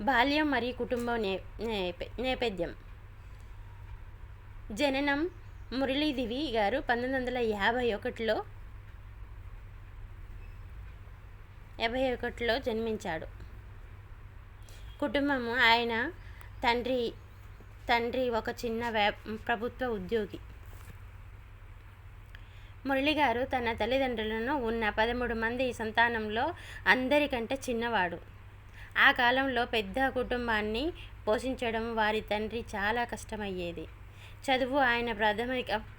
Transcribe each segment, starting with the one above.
బాల్యం మరియు కుటుంబ నేపథ్యం. జననం మురళీదేవి గారు 1951లో జన్మించాడు. కుటుంబము ఆయన తండ్రి ఒక చిన్న ప్రభుత్వ ఉద్యోగి. మురళి గారు తన తల్లిదండ్రులను ఉన్న 13 మంది సంతానంలో అందరికంటే చిన్నవాడు. ఆ కాలంలో పెద్ద కుటుంబాన్ని పోషించడం వారి తండ్రి చాలా కష్టమయ్యేది. చదువు ఆయన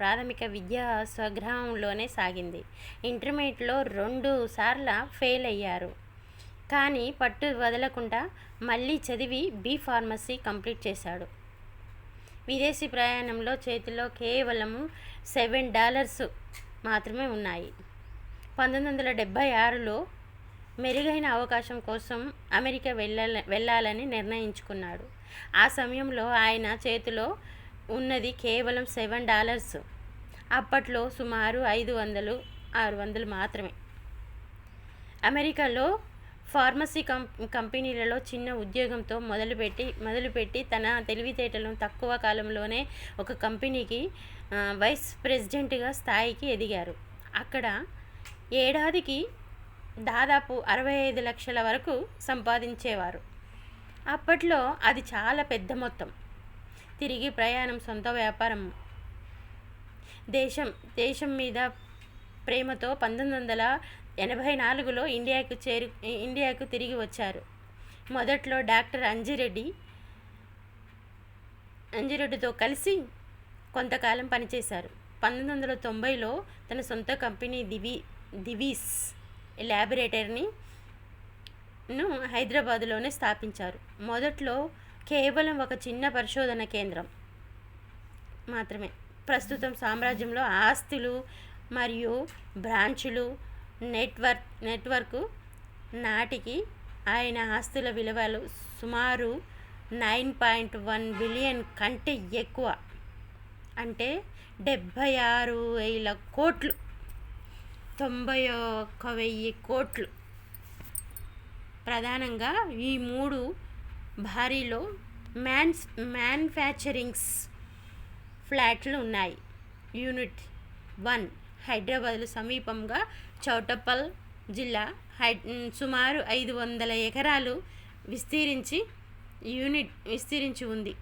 ప్రాథమిక విద్య స్వగ్రామంలోనే సాగింది. ఇంటర్మీడియట్లో 2 సార్లు ఫెయిల్ అయ్యారు. కానీ పట్టు వదలకుండా మళ్ళీ చదివి B.Pharmacy కంప్లీట్ చేశాడు. విదేశీ ప్రయాణంలో చేతిలో కేవలం $7 మాత్రమే ఉన్నాయి. 1976లో మెరుగైన అవకాశం కోసం అమెరికా వెళ్ళాలని నిర్ణయించుకున్నాడు. ఆ సమయంలో ఆయన చేతిలో ఉన్నది కేవలం $7. అప్పట్లో సుమారు 500-600 మాత్రమే. అమెరికాలో ఫార్మసీ కంపెనీలలో చిన్న ఉద్యోగంతో మొదలుపెట్టి తన తెలివితేటలను తక్కువ కాలంలోనే ఒక కంపెనీకి వైస్ ప్రెసిడెంట్గా స్థాయికి ఎదిగారు. అక్కడ ఏడాదికి దాదాపు 65 లక్షల వరకు సంపాదించేవారు. అప్పట్లో అది చాలా పెద్ద మొత్తం. తిరిగి ప్రయాణం సొంత వ్యాపారం. దేశం మీద ప్రేమతో 1984లో ఇండియాకు తిరిగి వచ్చారు. మొదట్లో డాక్టర్ అంజిరెడ్డితో కలిసి కొంతకాలం పనిచేశారు. 1990లో తన సొంత కంపెనీ దివీస్ ల్యాబొరేటరీని హైదరాబాదులోనే స్థాపించారు. మొదట్లో కేవలం ఒక చిన్న పరిశోధన కేంద్రం మాత్రమే. ప్రస్తుతం సామ్రాజ్యంలో ఆస్తులు మరియు బ్రాంచులు నెట్వర్క్ నాటికి ఆయన ఆస్తుల విలువలు సుమారు $9.1 బిలియన్ కంటే ఎక్కువ, అంటే 76,000 కోట్లు, 91,000 కోట్లు. ప్రధానంగా ఈ 3 భారీలో మ్యానుఫ్యాక్చరింగ్స్ ఫ్లాట్లు ఉన్నాయి. యూనిట్ 1 హైదరాబాద్ సమీపంగా చౌటుప్పల్ జిల్లా సుమారు 500 ఎకరాలు విస్తరించి ఉంది.